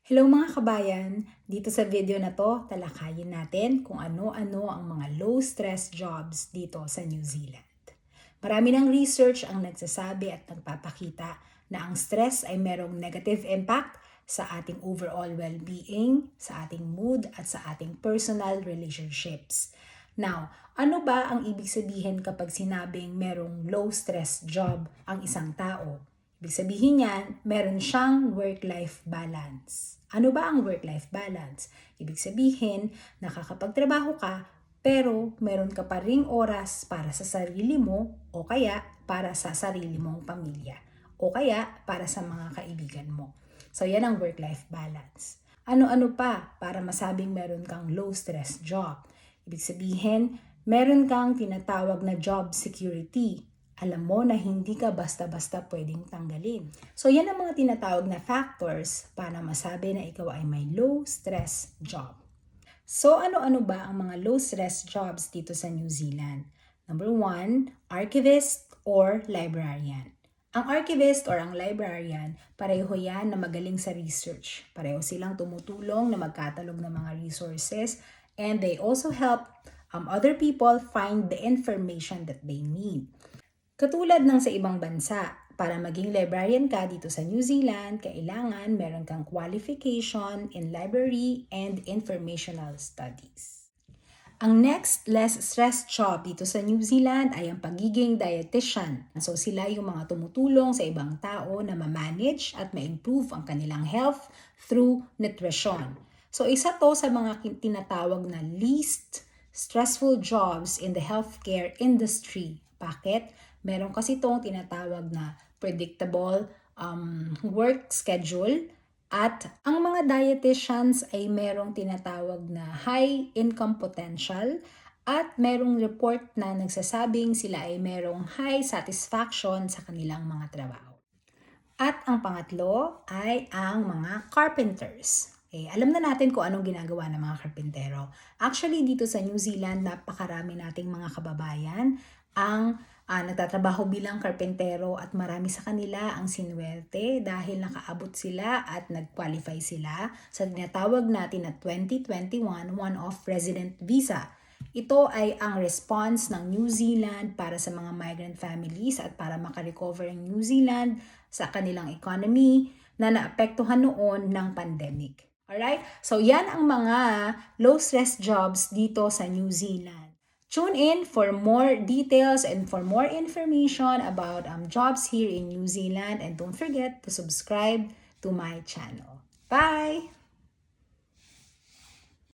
Hello mga kabayan! Dito sa video na to, talakayin natin kung ano-ano ang mga low-stress jobs dito sa New Zealand. Marami ng research ang nagsasabi at nagpapakita na ang stress ay merong negative impact sa ating overall well-being, sa ating mood at sa ating personal relationships. Now, ano ba ang ibig sabihin kapag sinabing merong low-stress job ang isang tao? Ibig sabihin niyan, meron siyang work-life balance. Ano ba ang work-life balance? Ibig sabihin, nakakapagtrabaho ka, pero meron ka pa ring oras para sa sarili mo o kaya para sa sarili mong pamilya o kaya para sa mga kaibigan mo. So yan ang work-life balance. Ano-ano pa para masabing meron kang low-stress job? Ibig sabihin, meron kang tinatawag na job security. Alam mo na hindi ka basta-basta pwedeng tanggalin. So yan ang mga tinatawag na factors para masabi na ikaw ay may low-stress job. So ano-ano ba ang mga low-stress jobs dito sa New Zealand? Number 1, archivist or librarian. Ang archivist or ang librarian, pareho yan na magaling sa research. Pareho silang tumutulong na magkatalog ng mga resources and they also help other people find the information that they need. Katulad ng sa ibang bansa, para maging librarian ka dito sa New Zealand, kailangan meron kang qualification in library and informational studies. Ang next less stress job dito sa New Zealand ay ang pagiging dietitian. So sila yung mga tumutulong sa ibang tao na ma-manage at ma-improve ang kanilang health through nutrition. So isa to sa mga tinatawag na least stressful jobs in the healthcare industry. Bakit? Meron kasi itong tinatawag na predictable work schedule at ang mga dietitians ay merong tinatawag na high income potential at merong report na nagsasabing sila ay merong high satisfaction sa kanilang mga trabaho. At ang pangatlo ay ang mga carpenters. Alam na natin kung anong ginagawa ng mga karpentero. Actually, dito sa New Zealand, napakarami nating mga kababayan ang nagtatrabaho bilang karpentero at marami sa kanila ang sinuwerte dahil nakaabot sila at nag-qualify sila sa tinatawag natin na 2021 One-Off Resident Visa. Ito ay ang response ng New Zealand para sa mga migrant families at para makarecover ang New Zealand sa kanilang economy na naapektuhan noon ng pandemic. Alright? So yan ang mga low-stress jobs dito sa New Zealand. Tune in for more details and for more information about jobs here in New Zealand and don't forget to subscribe to my channel. Bye!